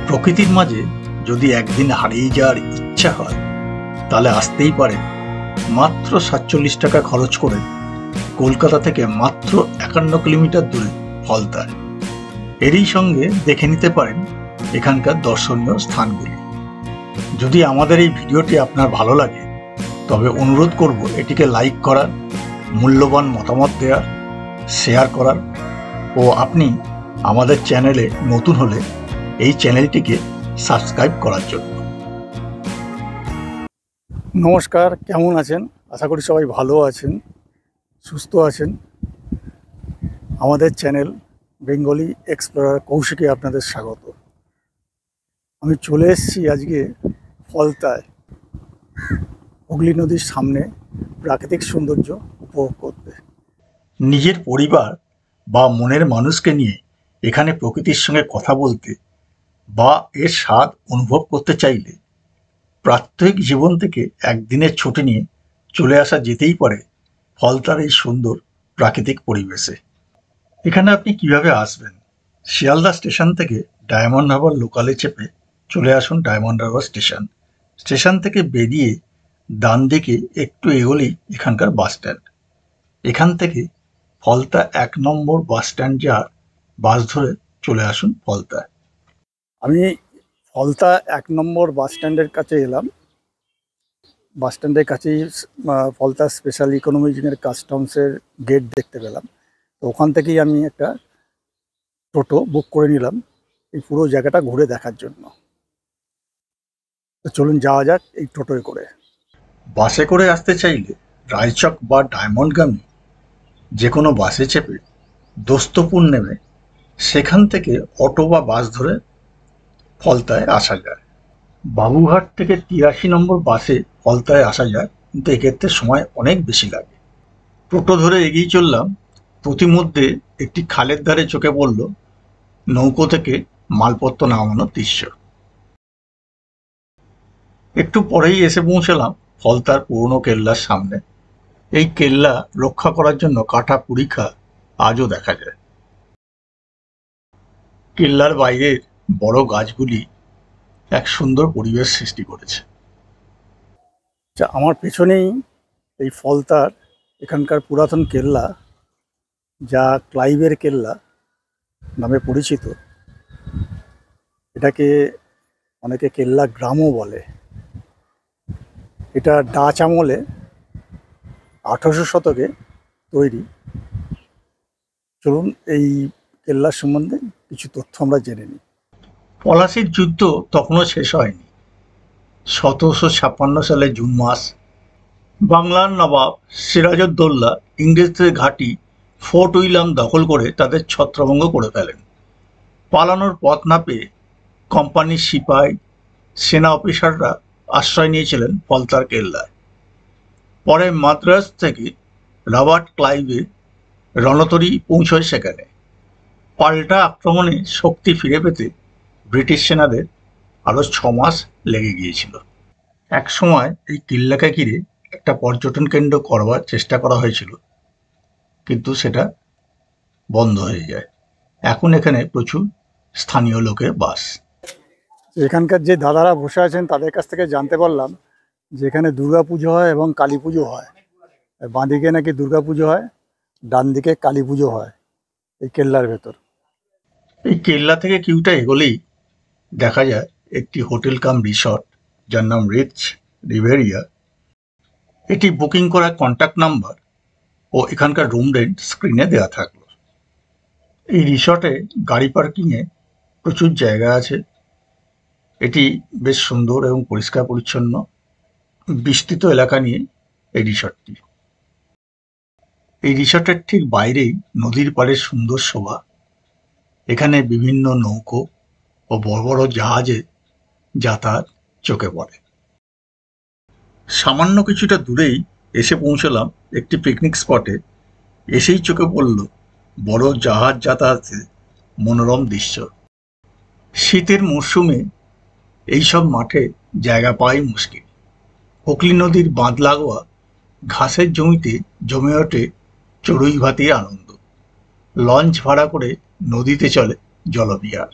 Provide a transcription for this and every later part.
প্রকৃতির মাঝে যদি একদিন হারিয়ে যাওয়ার ইচ্ছা হয় তাহলে আসতেই পারে মাত্র ৪৭ টাকা খরচ করে কলকাতা থেকে মাত্র ৫১ কিলোমিটার দূরে ফলতায়। এরই সঙ্গে দেখে নিতে পারেন এখানকার দর্শনীয় স্থানগুলি। যদি আমাদের এই ভিডিওটি আপনার ভালো লাগে তবে অনুরোধ করব এটিকে লাইক করার, মূল্যবান মতামত দেওয়ার, শেয়ার করার ও আপনি আমাদের চ্যানেলে নতুন হলে এই চ্যানেলটিকে সাবস্ক্রাইব করার জন্য। নমস্কার, কেমন আছেন? আশা করি সবাই ভালো আছেন, সুস্থ আছেন। আমাদের চ্যানেল বেঙ্গলি এক্সপ্লোরার কৌশিকে আপনাদের স্বাগত। আমি চলে এসেছি আজকে ফলতায়, হুগলি নদীর সামনে প্রাকৃতিক সৌন্দর্য উপভোগ করতে। নিজের পরিবার বা মনের মানুষকে নিয়ে এখানে প্রকৃতির সঙ্গে কথা বলতে বা এর স্বাদ অনুভব করতে চাইলে প্রাত্যহিক জীবন থেকে একদিনের ছুটি নিয়ে চলে আসা যেতেই পারে ফলতার এই সুন্দর প্রাকৃতিক পরিবেশে। এখানে আপনি কিভাবে আসবেন? শিয়ালদা স্টেশন থেকে ডায়মন্ড হারবার লোকালে চেপে চলে আসুন ডায়মন্ড হারবার স্টেশন। স্টেশন থেকে বেরিয়ে ডান দিকে একটু এগোলেই এখানকার বাস স্ট্যান্ড। এখান থেকে ফলতা ১ নম্বর বাস স্ট্যান্ড যাওয়ার বাস ধরে চলে আসুন ফলতায়। আমি ফলতা ১ নম্বর বাস স্ট্যান্ডের কাছে এলাম। বাস স্ট্যান্ডের কাছেই ফলতা স্পেশাল ইকোনমিজমের কাস্টমসের গেট দেখতে পেলাম। তো ওখান থেকেই আমি একটা টোটো বুক করে নিলাম এই পুরো জায়গাটা ঘুরে দেখার জন্য। তো চলুন যাওয়া যাক এই টোটোয় করে। বাসে করে আসতে চাইলে রায়চক বা ডায়মন্ডগামী যে কোনো বাসে চেপে দোস্তপুর নেমে সেখান থেকে অটো বা বাস ধরে ফলতায় আসা যায়। বাবুঘাট থেকে ৮৩ নম্বর বাসে ফলতায় আসা যায়, কিন্তু এক্ষেত্রে সময় অনেক বেশি লাগে। টোটো ধরে এগিয়ে চললাম, প্রতিমধ্যে একটি খালের ধারে চোখে পড়ল নৌকো থেকে মালপত্র নামানোর দৃশ্য। একটু পরেই এসে পৌঁছলাম ফলতার পুরনো কেল্লার সামনে। এই কেল্লা রক্ষা করার জন্য কাটা কুড়িখা আজও দেখা যায়। কেল্লার বাইরের বড় গাছগুলি এক সুন্দর পরিবেশ সৃষ্টি করেছে। আমার পেছনেই এই ফলতার এখানকার পুরাতন কেল্লা, যা ক্লাইভের কেল্লা নামে পরিচিত। এটাকে অনেকে কেল্লা গ্রামও বলে। এটা ডাচ আমলে ১৮০০ শতকে তৈরি। চলুন এই কেল্লার সম্বন্ধে কিছু তথ্য আমরা জেনে নিই। পলাশির যুদ্ধ তখনও শেষ হয়নি। ১৭৫৬ সালে জুন মাস বাংলার নবাব সিরাজউদ্দৌলা ইংরেজদের ঘাঁটি ফোর্ট উইলিয়াম দখল করে তাদের ছত্রভঙ্গ করে ফেলেন। পালানোর পথ না পেয়ে কোম্পানির সিপাই, সেনা অফিসাররা আশ্রয় নিয়েছিলেন ফলতার কেল্লায়। পরে মাদ্রাজ থেকে রবার্ট ক্লাইভের রণতরী পৌঁছয় সেখানে। পাল্টা আক্রমণে শক্তি ফিরে পেতে ব্রিটিশ সেনাদের আরও ৬ মাস লেগে গিয়েছিল। এক সময় এই কিল্লাকে ঘিরে একটা পর্যটন কেন্দ্র করবার চেষ্টা করা হয়েছিল, কিন্তু সেটা বন্ধ হয়ে যায়। এখন এখানে প্রচুর স্থানীয় লোকের বাস। এখানকার যে দাদারা বসে আছেন তাদের কাছ থেকে জানতে পারলাম যে এখানে দুর্গাপুজো হয় এবং কালী পুজো হয়। বাঁদিকে নাকি দুর্গাপুজো হয়, ডান দিকে কালী পুজো হয় এই কেল্লার ভেতর। এই কেল্লা থেকে কিছুটা এগোলেই দেখা যায় একটি হোটেল কাম রিসর্ট, যার নাম রিচ রিভেরিয়া। এটি বুকিং করার কন্ট্যাক্ট নাম্বার ও এখানকার রুম রেন্ট স্ক্রিনে দেওয়া থাকলো। এই রিসর্টে গাড়ি পার্কিংয়ে প্রচুর জায়গা আছে। এটি বেশ সুন্দর এবং পরিষ্কার পরিচ্ছন্ন বিস্তৃত এলাকা নিয়ে এই রিসর্টটি। এই রিসর্টের ঠিক বাইরেই নদীর পাড়ের সুন্দর শোভা। এখানে বিভিন্ন নৌকো ও বড় বড় জাহাজে যাতায়াত চোখে পড়ে। সামান্য কিছুটা দূরেই এসে পৌঁছলাম একটি পিকনিক স্পটে। এসেই চোখে পড়ল বড় জাহাজ যাতায়াতের মনোরম দৃশ্য। শীতের মরশুমে এইসব মাঠে জায়গা পাওয়াই মুশকিল। হুগলি নদীর বাঁধ লাগোয়া ঘাসের জমিতে জমে ওঠে চড়ুই ভাতির আনন্দ। লঞ্চ ভাড়া করে নদীতে চলে জলবিহার।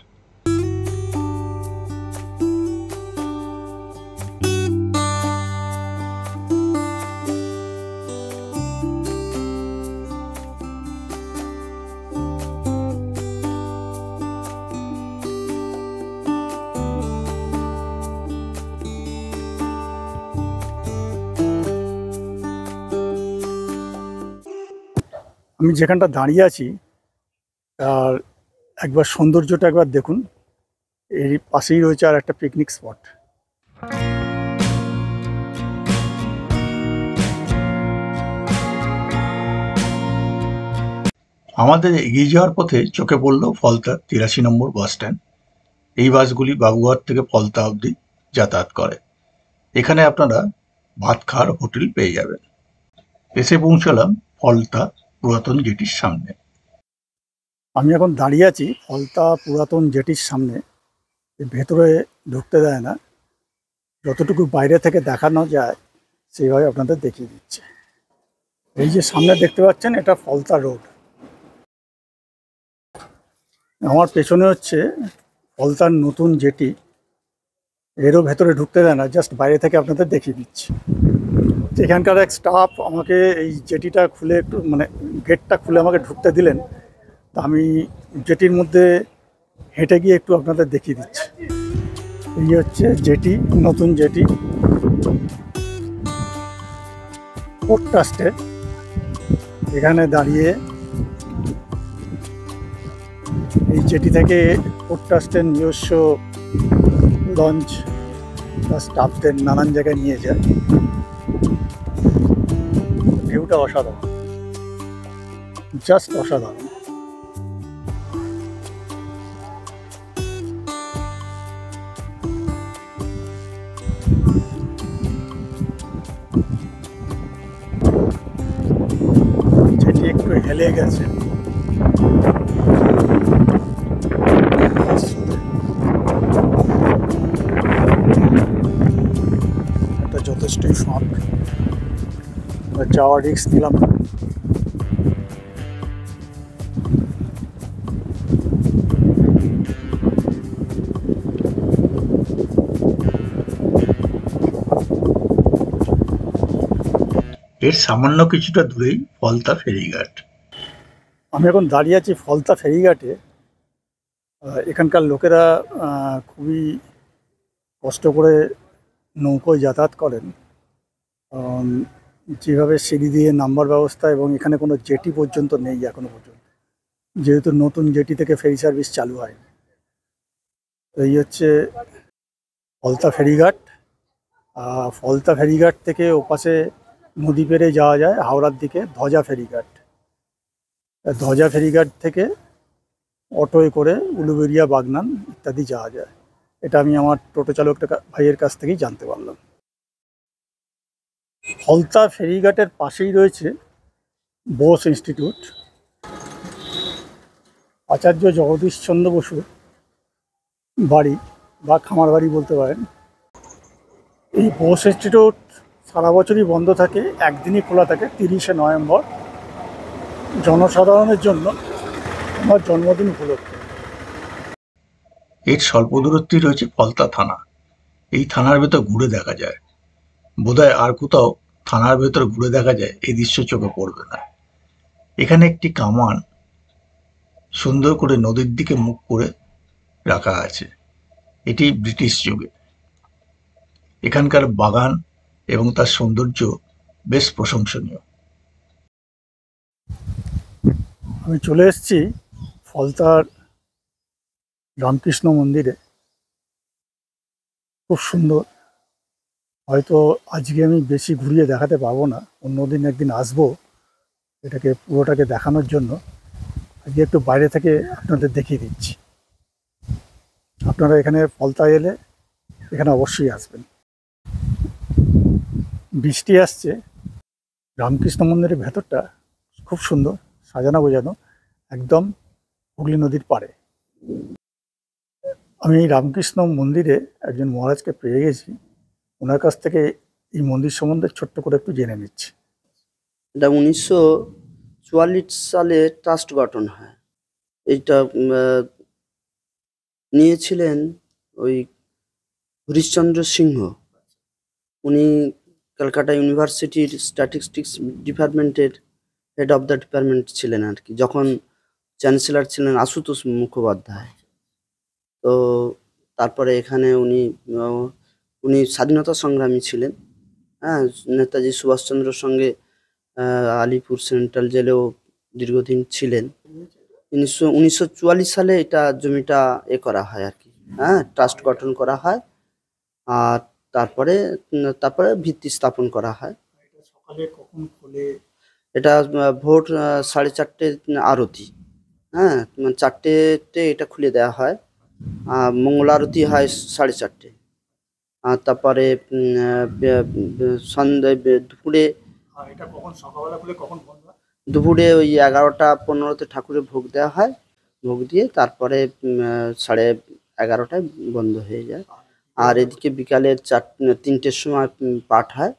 আমি যেখানটা দাঁড়িয়ে আছি আর একবার সৌন্দর্যটা একবার দেখুন। এর পাশেই রয়েছে আর একটা পিকনিক স্পট। আমাদের এগিয়ে যাওয়ার পথে চোখে পড়ল ফলতা ৮৩ নম্বর বাস স্ট্যান্ড। এই বাসগুলি বাবুঘাট থেকে ফলতা অবধি যাতায়াত করে। এখানে আপনারা ভাত খাওয়ার হোটেল পেয়ে যাবেন। এসে পৌঁছালাম ফলতা পুরাতন জেটির সামনে। আমি এখন দাঁড়িয়ে আছি ফলতা পুরাতন জেটির সামনে। ভেতরে ঢুকতে দেয় না, যতটুকু বাইরে থেকে দেখানো যায় সেইভাবে আপনাদের দেখিয়ে দিচ্ছে। এই যে সামনে দেখতে পাচ্ছেন, এটা ফলতা রোড। আমার পেছনে হচ্ছে ফলতার নতুন জেটি। এরও ভেতরে ঢুকতে দেয় না, জাস্ট বাইরে থেকে আপনাদের দেখিয়ে দিচ্ছি। এখানকার এক স্টাফ আমাকে এই জেটিটা খুলে একটু গেটটা খুলে আমাকে ঢুকতে দিলেন। তা আমি জেটির মধ্যে হেঁটে গিয়ে একটু আপনাদের দেখিয়ে দিচ্ছি। এই হচ্ছে জেটি, নতুন জেটি পোর্ট ট্রাস্টে। এখানে দাঁড়িয়ে এই জেটি থেকে পোর্ট ট্রাস্টের নিজস্ব লঞ্চ বা স্টাফদের নানান জায়গায় নিয়ে যায়। ভিউটা অসাধারণ, জাস্ট অসাধারণ। যেটি একটু হেলে গেছে, এটা যথেষ্টই ফাঁক, যাওয়ার রিস্ক নিলাম না। এর সামান্য কিছুটা দূরেই ফলতা ফেরিঘাট। আমি এখন দাঁড়িয়ে আছি ফলতা ফেরিঘাটে। এখানকার লোকেরা খুবই কষ্ট করে নৌকোয় যাতায়াত করেন। যেভাবে সিঁড়ি দিয়ে নাম্বার ব্যবস্থা, এবং এখানে কোনো জেটি পর্যন্ত নেই এখনো পর্যন্ত, যেহেতু নতুন জেটি থেকে ফেরি সার্ভিস চালু হয়। এই হচ্ছে ফলতা ফেরিঘাট। ফলতা ফেরিঘাট থেকে ওপাশে নদী পেরে যাওয়া যায় হাওড়ার দিকে ধ্বজা ফেরিঘাট। ধ্বজা ফেরিঘাট থেকে অটোয় করে উলুবেড়িয়া, বাগনান ইত্যাদি যাওয়া যায়। এটা আমি আমার টোটো চালক ভাইয়ের কাছ থেকেই জানতে পারলাম। ফলতা ফেরিঘাটের পাশেই রয়েছে বোস ইনস্টিটিউট, আচার্য জগদীশচন্দ্র বসুর বাড়ি বা খামার বাড়ি বলতে পারেন। এই বোস ইনস্টিটিউট সারা বছরই বন্ধ থাকে, একদিনই খোলা থাকে ৩০শে নভেম্বর, জনসাধারণের জন্য আমার জন্মদিন উপলক্ষে। এর স্বল্প দূরত্বেই রয়েছে ফলতা থানা। এই থানার ভেতর ঘুরে দেখা যায়। বোধহয় আর কোথাও থানার ভেতর ঘুরে দেখা যায় এই দৃশ্য চোখে পড়বে না। এখানে একটি কামান সুন্দর করে নদীর দিকে মুখ করে রাখা আছে। এটি ব্রিটিশ যুগে। এখানকার বাগান এবং তার সৌন্দর্য বেশ প্রশংসনীয়। আমি চলে এসেছি ফলতার রামকৃষ্ণ মন্দিরে। খুব সুন্দর। হয়তো আজকে আমি বেশি ঘুরিয়ে দেখাতে পারবো না, অন্যদিন একদিন আসবো এটাকে পুরোটাকে দেখানোর জন্য। আজকে একটু বাইরে থেকে আপনাদের দেখিয়ে দিচ্ছি। আপনারা এখানে ফলতায় এলে এখানে অবশ্যই আসবেন। বৃষ্টি আসছে। রামকৃষ্ণ মন্দিরের ভেতরটা খুব সুন্দর, সাজানো গোজানো, একদম হুগলি নদীর পাড়ে। আমি এই রামকৃষ্ণ মন্দিরে একজন মহারাজকে পেয়ে গেছি, ওনার কাছ থেকে এই মন্দির সম্বন্ধে ছোট্ট করে একটু জেনে নিচ্ছি। এটা 1944 সালে ট্রাস্ট গঠন হয়। এইটা নিয়েছিলেন ওই হরিশ্চন্দ্র সিংহ। উনি ক্যালকাটা ইউনিভার্সিটির স্ট্যাটিস্টিক্স ডিপার্টমেন্টের হেড অফ দ্য ডিপার্টমেন্ট ছিলেন আর কি, যখন চ্যান্সেলর ছিলেন আশুতোষ মুখোপাধ্যায়। তো তারপরে এখানে উনি স্বাধীনতা সংগ্রামী ছিলেন। হ্যাঁ, নেতাজি সুভাষচন্দ্রের সঙ্গে আলিপুর সেন্ট্রাল জেলেও দীর্ঘদিন ছিলেন। 1944 সালে এটা জমিটা করা হয় আর কি, হ্যাঁ, ট্রাস্ট গঠন করা হয়। আর তারপরে ভিত্তি স্থাপন করা হয়। সকালে কখন খোলে? এটা ভোর 4:30 আরতি, হ্যাঁ, 4টেতে এটা খুলে দেওয়া হয়। মঙ্গল আরতি হয় 4:30। আর তারপরে দুপুরে, এটা কখন সকালবেলা খুলে কখন বন্ধ হয়? দুপুরে ওই 11টা 15তে ঠাকুরের ভোগ দেওয়া হয়। ভোগ দিয়ে তারপরে 11:30টায় বন্ধ হয়ে যায়। আর এদিকে বিকালে 3টের সময় পাঠ হয়,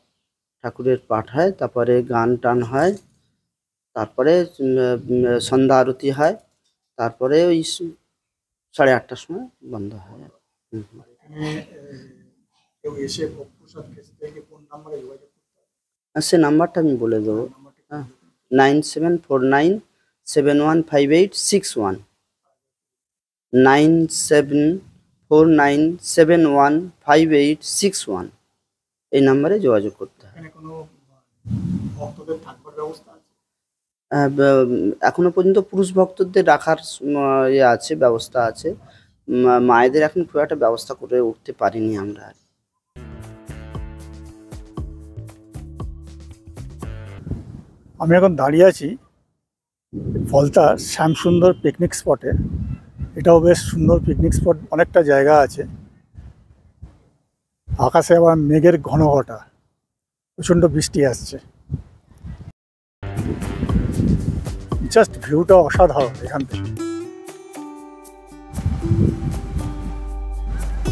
ঠাকুরের পাঠ হয়, তারপরে গান টান হয়, তারপরে সন্ধ্যা আরতি হয়, তারপরে ওই 8:30টার সময় বন্ধ হয়। এখানে কেউ এসে ভোগ প্রসাদ খেতে চাইলে কোন নাম্বারে যোগাযোগ করতে হবে? আর সে নাম্বারটা আমি বলে দেবো, হ্যাঁ, 9749715861, 9749715861, এই নাম্বারে যোগাযোগ করতে হয়। এখানে কোনো ভক্তদের থাকবার ব্যবস্থা আছে? এখনো পর্যন্ত পুরুষ ভক্তদের রাখার আছে, ব্যবস্থা আছে। মায়েদের এখন খুব একটা ব্যবস্থা করে উঠতে পারিনি আমরা। আমি এখন দাঁড়িয়ে আছি ফলতা শ্যামসুন্দর পিকনিক স্পটে। এটাও বেশ সুন্দর পিকনিক স্পট, অনেকটা জায়গা আছে। আকাশে আবার মেঘের ঘনঘটা, প্রচণ্ড বৃষ্টি আসছে। জাস্ট ভিউটা অসাধারণ এখান থেকে।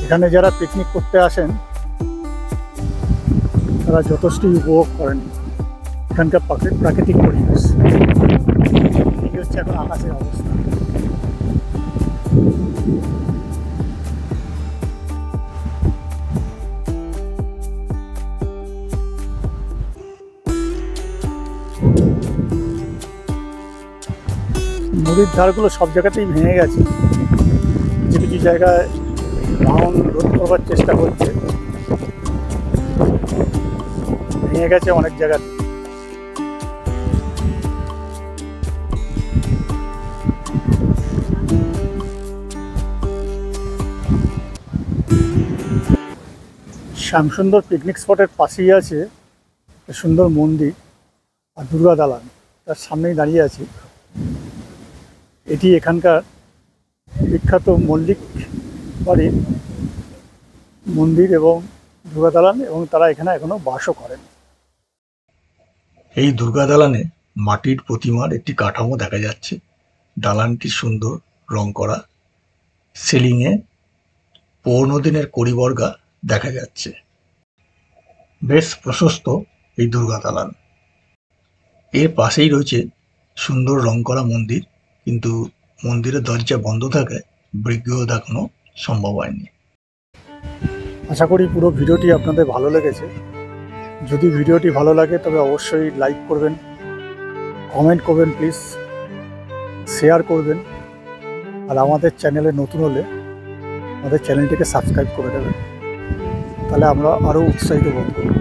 এখানে যারা পিকনিক করতে আসেন তারা যথেষ্ট উপভোগ করেন এখানকার প্রাকৃতিক পরিবেশ। এই হচ্ছে এখন আকাশের অবস্থা। নদীর ধারগুলো সব জায়গাতেই ভেঙে গেছে, কিছু কিছু জায়গায় ভাঙন রোধ করবার চেষ্টা করছে, ভেঙে গেছে অনেক জায়গাতে। শ্যামসুন্দর পিকনিক স্পটের পাশেই আছে একটা সুন্দর মন্দির আর দুর্গা দালান, তার সামনেই দাঁড়িয়ে আছি। এটি এখানকার বিখ্যাত মল্লিক বাড়ির মন্দির এবং দুর্গা দালান, এবং তারা এখানে এখনো বাসও করেন। এই দুর্গা দালানে মাটির প্রতিমার একটি কাঠামো দেখা যাচ্ছে। দালানটি সুন্দর রং করা, সিলিংয়ে পুরনো দিনের কড়িবর্গা দেখা যাচ্ছে। বেশ প্রশস্ত এই দুর্গা দালান। এর পাশেই রয়েছে সুন্দর রং করা মন্দির, কিন্তু মন্দিরের দরজা বন্ধ থাকায় বিগ্রহ দেখানো সম্ভব হয়নি। আশা করি পুরো ভিডিওটি আপনাদের ভালো লেগেছে। যদি ভিডিওটি ভালো লাগে তবে অবশ্যই লাইক করবেন, কমেন্ট করবেন, প্লিজ শেয়ার করবেন। আর আমাদের চ্যানেলে নতুন হলে আমাদের চ্যানেলটিকে সাবস্ক্রাইব করে দেবেন, তাহলে আমরা আরও উৎসাহিত বোধ করব।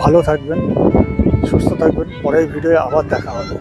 ভালো থাকবেন, সুস্থ থাকবেন। পরের ভিডিওয়ে আবার দেখা হবে।